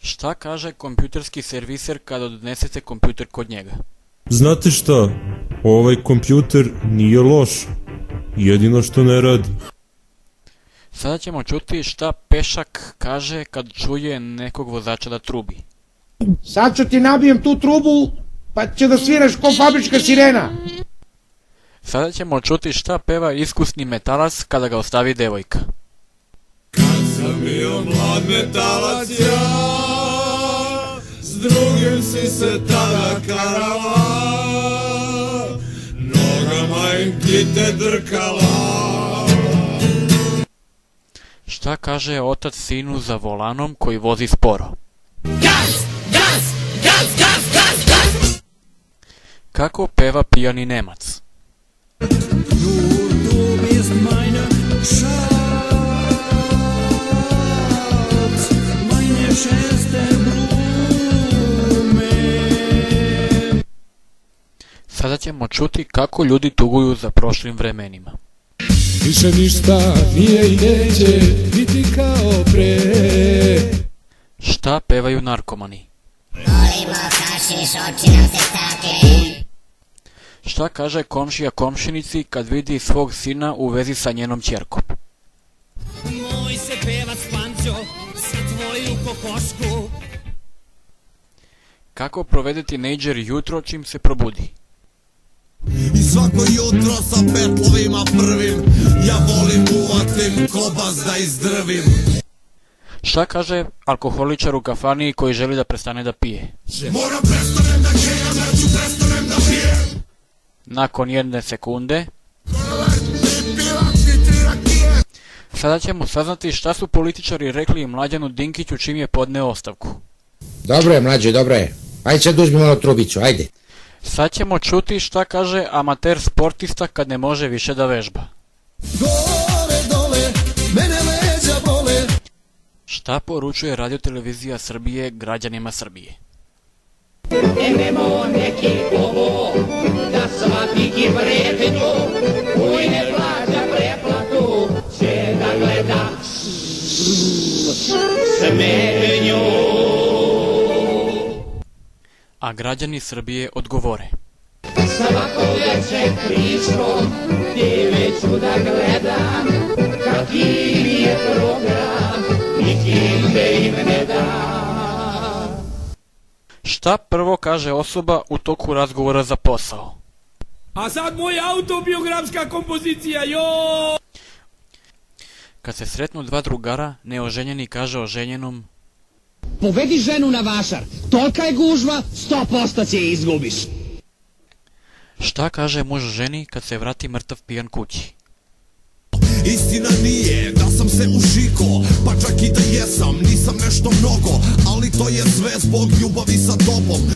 Šta kaže kompjuterski serviser kada odnesete kompjuter kod njega? Znate šta, ovaj kompjuter nije loš, jedino što ne radi. Sada ćemo čuti šta pešak kaže kad čuje nekog vozača da trubi. Sad ću ti nabijem tu trubu, pa će da sviraš ko fabrička sirena. Sada ćemo čuti šta peva iskusni metalac kada ga ostavi devojka. Kad sam bio mlad metalac ja, s drugim si se tada karala, nogama im kite drkala. Šta kaže otac sinu za volanom koji vozi sporo? Gaz, gaz, gaz, gaz, gaz, gaz. Kako peva pijani Nemac? Du bist meine Schatz, meine schönste Blume. Sada ćemo čuti kako ljudi tuguju za prošlim vremenima. Više ništa nije i neće biti kao pre. Šta pevaju narkomani? Volimo hašiš, oči nam se stakle. Šta kaže komšija komšinici kad vidi svog sina u vezi sa njenom ćerkom? Moj se pevac Panđo sa tvoju kokošku. Kako provede tinejdžer jutro čim se probudi? I svako jutro sa petlovima prvim, ja volim uvatim kobas da izdrvim. Šta kaže alkoholičar u kafani koji želi da prestane da pije? Moram prestanem da kejam, ja ću prestanem da pijem. Nakon 1 sekunde. Sada ćemo saznati šta su političari rekli Mlađanu Dinkiću čim je podneo ostavku. Dobro je, mlađe, dobro je. Ajde sad uzmi malo trubiću, ajde. Sad ćemo čuti šta kaže amater sportista kad ne može više da vežba. Gore dole, mene leđa bole. Šta poručuje radiotelevizija Srbije građanima Srbije? Nememo neki ovo, da svaki vremenju, koji ne plaća preplatu, će da gleda smenju. A građani Srbije odgovore. Svako večer kričkom, TV ću da gledam, kaki mi je program, nikim da im ne dam. Šta prvo kaže osoba u toku razgovora za posao? A sad moja autobiografska kompozicija, jo! Kad se sretnu dva drugara, neoženjeni kaže oženjenom: Povedi ženu na vašar, tolika je gužva, 100% će je izgubiš. Šta kaže muž ženi kad se vrati mrtav pijan kući? Istina nije da sam se ušiko, pa čak i da jesam, nisam nešto mnogo, ali to je sve zbog ljubavi sa tobom.